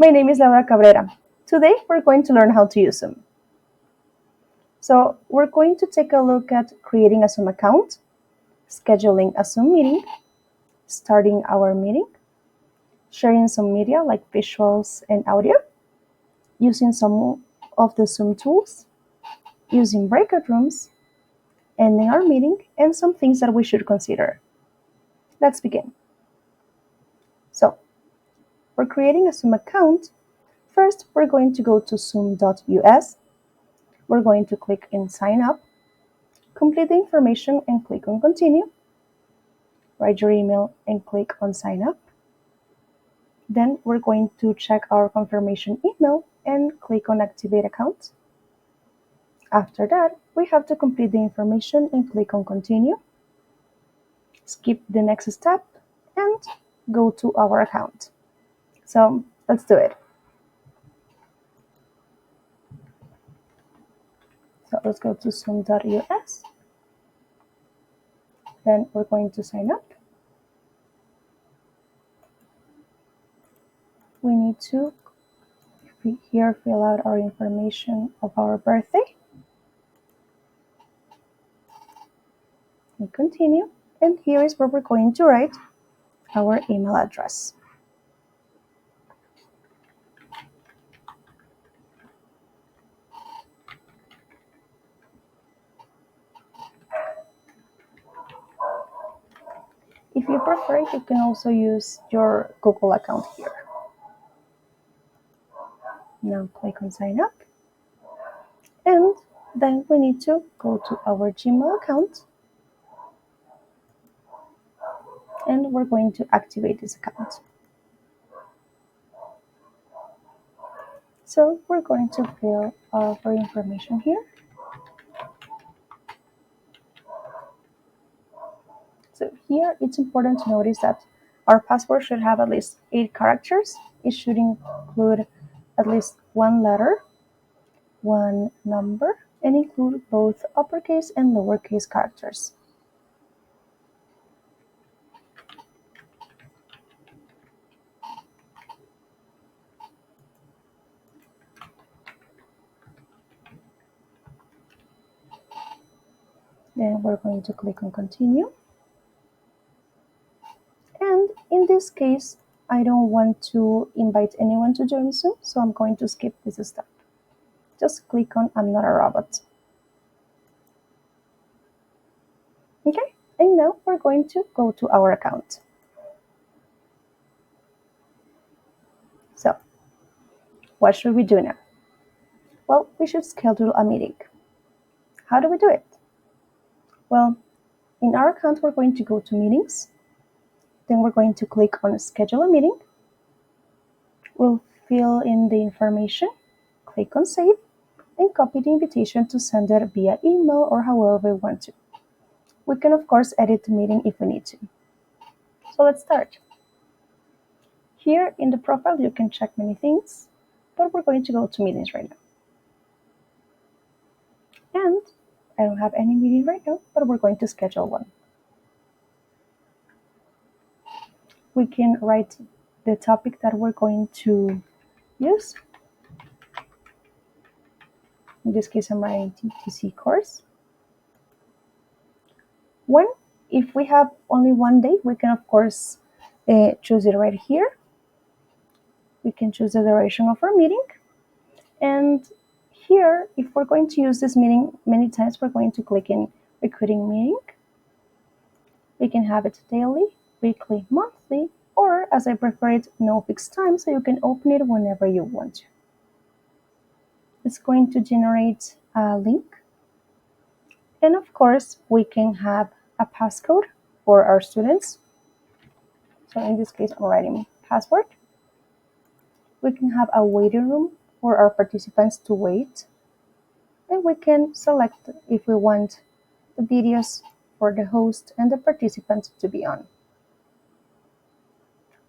My name is Laura Cabrera. Today we're going to learn how to use Zoom. So we're going to take a look at creating a Zoom account, scheduling a Zoom meeting, starting our meeting, sharing some media like visuals and audio, using some of the Zoom tools, using breakout rooms, ending our meeting, and some things that we should consider. Let's begin. So, for creating a Zoom account, first we're going to go to zoom.us. We're going to click in Sign Up, complete the information and click on Continue. Write your email and click on Sign Up. Then we're going to check our confirmation email and click on Activate Account. After that, we have to complete the information and click on Continue. Skip the next step and go to our account. So let's do it. So let's go to zoom.us. Then we're going to sign up. We need to here fill out our information of our birthday. We continue, and here is where we're going to write our email address. If you prefer, you can also use your Google account here. Now click on sign up, and then we need to go to our Gmail account, and we're going to activate this account. So we're going to fill our information here. So here it's important to notice that our password should have at least 8 characters. It should include at least one letter, one number, and include both uppercase and lowercase characters. Then we're going to click on continue. And in this case, I don't want to invite anyone to join Zoom, so I'm going to skip this step. Just click on I'm not a robot. Okay, and now we're going to go to our account. So, what should we do now? Well, we should schedule a meeting. How do we do it? Well, in our account, we're going to go to meetings. Then we're going to click on schedule a meeting. We'll fill in the information, click on save, and copy the invitation to send it via email or however we want to. We can, of course, edit the meeting if we need to. So let's start. Here in the profile, you can check many things, but we're going to go to meetings right now. And I don't have any meeting right now, but we're going to schedule one. We can write the topic that we're going to use. In this case, I'm writing TTC course. If we have only one day, we can, of course, choose it right here. We can choose the duration of our meeting. And here, if we're going to use this meeting many times, we're going to click in recruiting meeting. We can have it daily, weekly, monthly, or as I prefer it, no fixed time, so you can open it whenever you want to. It's going to generate a link. And of course, we can have a passcode for our students. So in this case, I'm writing password. We can have a waiting room for our participants to wait. And we can select if we want the videos for the host and the participants to be on.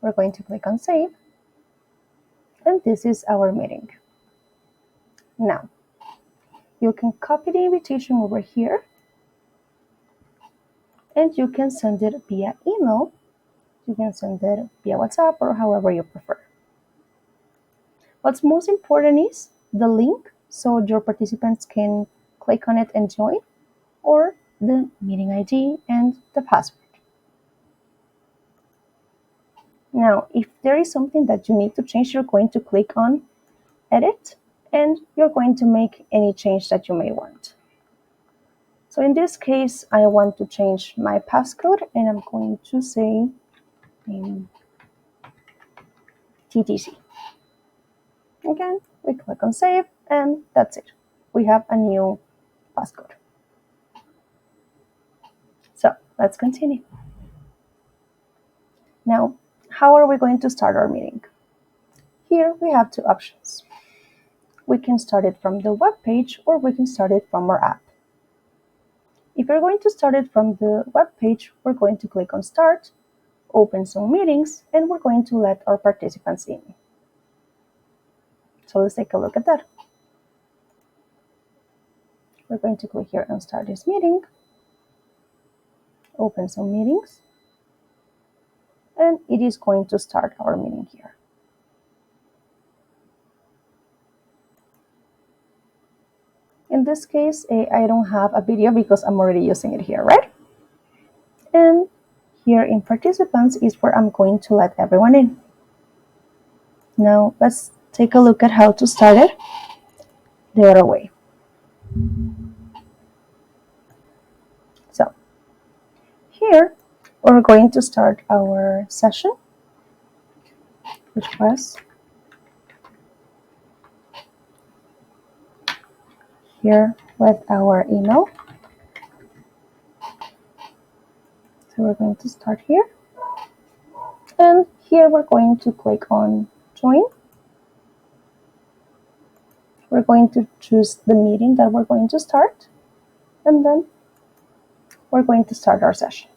We're going to click on save. And this is our meeting. Now, you can copy the invitation over here. And you can send it via email. You can send it via WhatsApp or however you prefer. What's most important is the link, so your participants can click on it and join, or the meeting ID and the password. Now, if there is something that you need to change, you're going to click on Edit, and you're going to make any change that you may want. So in this case, I want to change my passcode, and I'm going to say TTC. Again, we click on Save, and that's it. We have a new passcode. So let's continue. Now, how are we going to start our meeting? Here we have two options. We can start it from the web page, or we can start it from our app. If we're going to start it from the web page, we're going to click on Start, open Zoom Meetings, and we're going to let our participants in. So let's take a look at that. We're going to click here on Start this meeting, open Zoom Meetings, and it is going to start our meeting here. In this case, I don't have a video because I'm already using it here, right? And here in Participants is where I'm going to let everyone in. Now let's take a look at how to start it the other way. So here we're going to start our session, which was here with our email. So we're going to start here. And here we're going to click on Join. We're going to choose the meeting that we're going to start. And then we're going to start our session.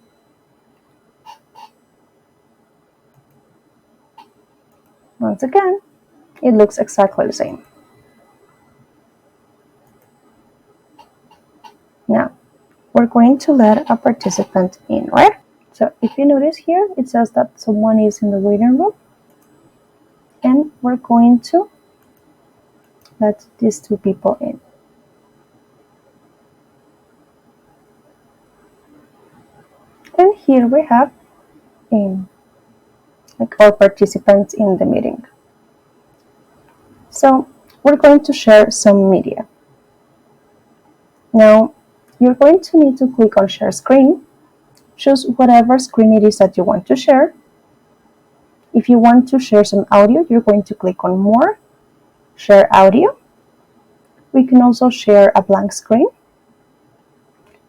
Once again, it looks exactly the same. Now, we're going to let a participant in, right? So if you notice here, it says that someone is in the waiting room, and we're going to let these two people in. And here we have like all participants in the meeting. So we're going to share some media. Now, you're going to need to click on Share Screen. Choose whatever screen it is that you want to share. If you want to share some audio, you're going to click on More, Share Audio. We can also share a blank screen.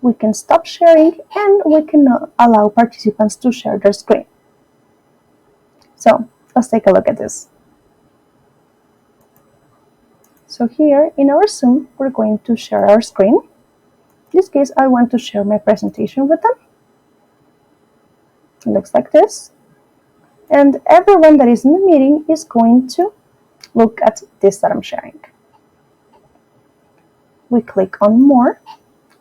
We can stop sharing, and we can allow participants to share their screen. So let's take a look at this. So here in our Zoom, we're going to share our screen. In this case, I want to share my presentation with them. It looks like this. And everyone that is in the meeting is going to look at this that I'm sharing. We click on More,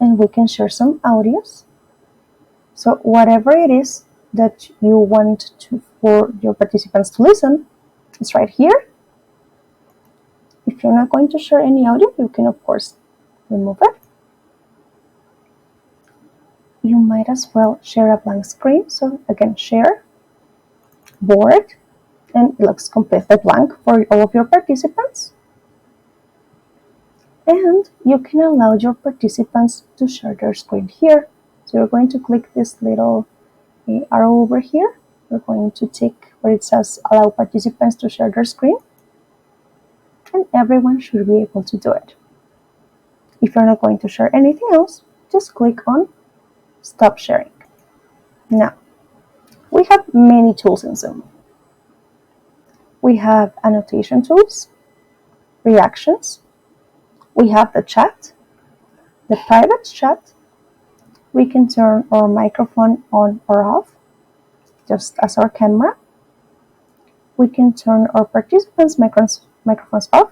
and we can share some audios. So whatever it is that you want for your participants to listen, it's right here. If you're not going to share any audio, you can of course remove it. You might as well share a blank screen. So again, share, board, and it looks completely blank for all of your participants. And you can allow your participants to share their screen here. So you're going to click this little arrow over here. We're going to tick where it says allow participants to share their screen. And everyone should be able to do it. If you're not going to share anything else, just click on Stop Sharing. Now, we have many tools in Zoom. We have annotation tools, reactions, we have the chat, the private chat. We can turn our microphone on or off, just as our camera. We can turn our participants' microphones off,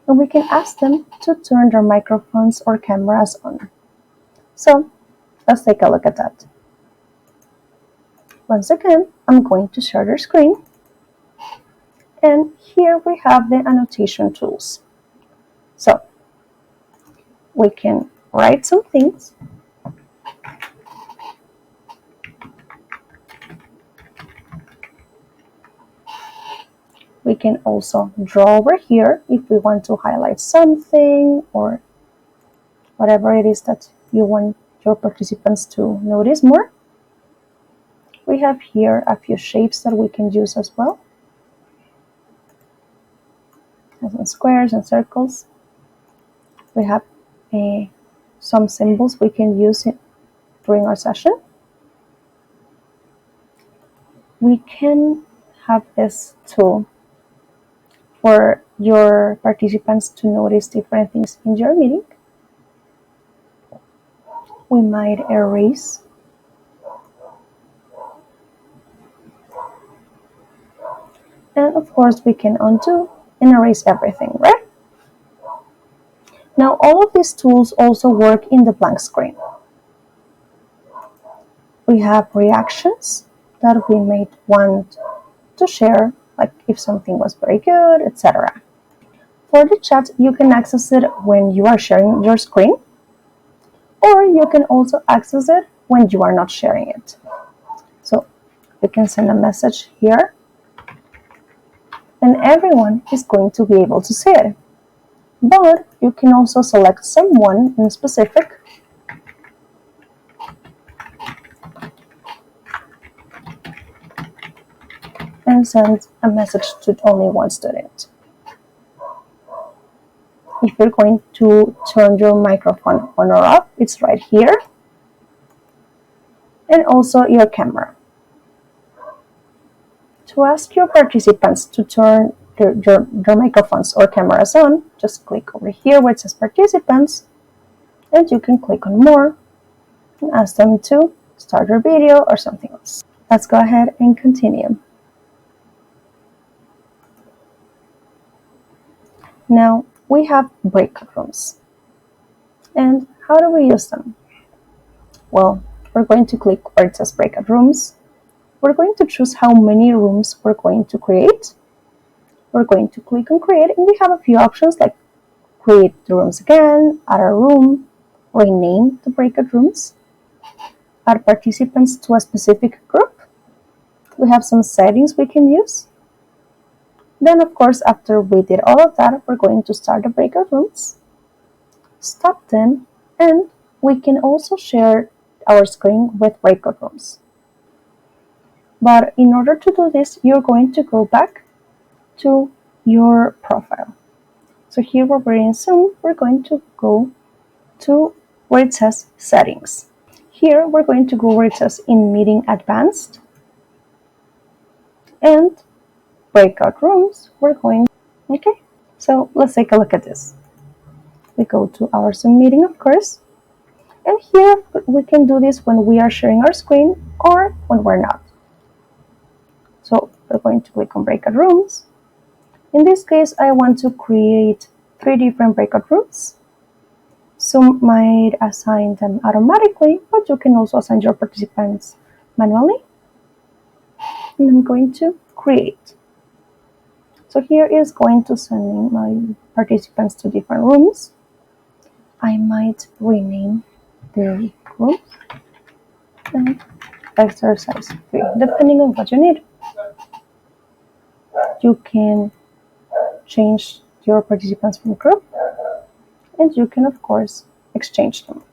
and we can ask them to turn their microphones or cameras on. So let's take a look at that. Once again, I'm going to share the screen, And here we have the annotation tools. So we can write some things. We can also draw over here if we want to highlight something or whatever it is that you want your participants to notice more. We have here a few shapes that we can use as well, some squares and circles. We have some symbols we can use during our session. We can have this tool for your participants to notice different things in your meeting. We might erase. And of course we can undo and erase everything, right? Now all of these tools also work in the blank screen. We have reactions that we might want to share, like if something was very good, etc. For the chat, you can access it when you are sharing your screen, or you can also access it when you are not sharing it. So you can send a message here, and everyone is going to be able to see it. But you can also select someone in specific and send a message to only one student. If you're going to turn your microphone on or off, it's right here. And also your camera. To ask your participants to turn your microphones or cameras on, just click over here where it says participants, and you can click on more and ask them to start your video or something else. Let's go ahead and continue. Now we have breakout rooms. And how do we use them? Well, we're going to click where it says breakout rooms. We're going to choose how many rooms we're going to create. We're going to click on create, and we have a few options like create the rooms again, add a room, rename the breakout rooms, add participants to a specific group. We have some settings we can use. Then, of course, after we did all of that, we're going to start the breakout rooms, stop them, and we can also share our screen with breakout rooms. But in order to do this, you're going to go back to your profile. So here where we're in Zoom, we're going to go to where it says settings. Here we're going to go where it says in meeting advanced, and breakout rooms, we're going, okay. So let's take a look at this. We go to our Zoom meeting, of course, and here we can do this when we are sharing our screen or when we're not. So we're going to click on breakout rooms. In this case, I want to create 3 different breakout rooms. Zoom might assign them automatically, but you can also assign your participants manually. And I'm going to create. So here is going to send my participants to different rooms. I might rename the room and exercise 3, depending on what you need. You can change your participants from group, and you can, of course, exchange them.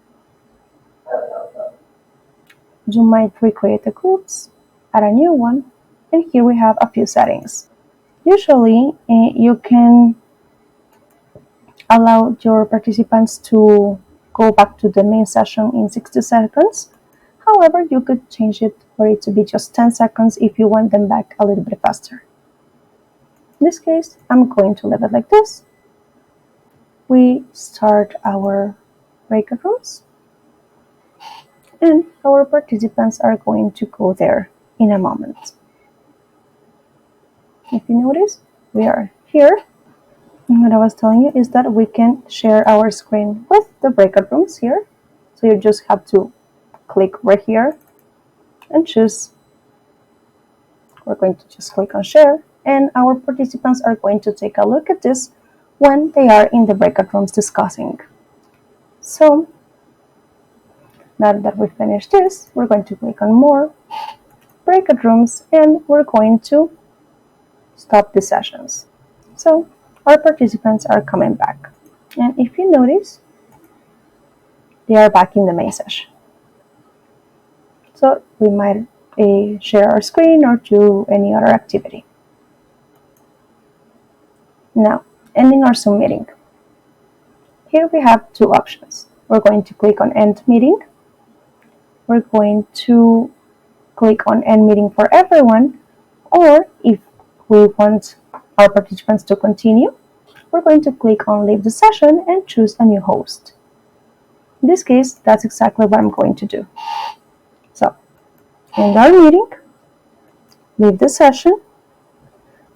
You might recreate the groups, add a new one, and here we have a few settings. Usually, you can allow your participants to go back to the main session in 60 seconds. However, you could change it for it to be just 10 seconds if you want them back a little bit faster. In this case, I'm going to leave it like this. We start our breakout rooms, and our participants are going to go there in a moment. If you notice, we are here. And what I was telling you is that we can share our screen with the breakout rooms here. So you just have to click right here and choose. We're going to just click on share, and our participants are going to take a look at this when they are in the breakout rooms discussing. So now that we've finished this, we're going to click on More, Breakout Rooms, and we're going to stop the sessions. So our participants are coming back. And if you notice, they are back in the main session. So we might share our screen or do any other activity. Now, ending our Zoom meeting. Here we have two options. We're going to click on End Meeting. We're going to click on End Meeting for everyone, or if we want our participants to continue, we're going to click on Leave the session and choose a new host. In this case, that's exactly what I'm going to do. So, end our meeting, leave the session,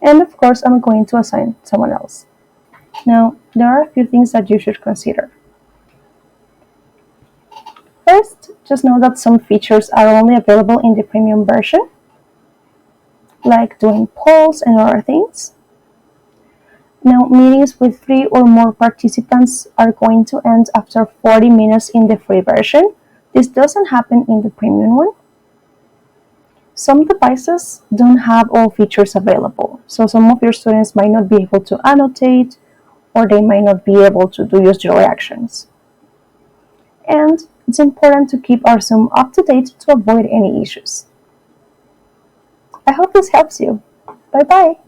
and of course, I'm going to assign someone else. Now, there are a few things that you should consider. First, just know that some features are only available in the premium version, like doing polls and other things. Now, meetings with 3 or more participants are going to end after 40 minutes in the free version. This doesn't happen in the premium one. Some devices don't have all features available, so some of your students might not be able to annotate, or they might not be able to do user reactions. And it's important to keep our Zoom up to date to avoid any issues. I hope this helps you. Bye bye.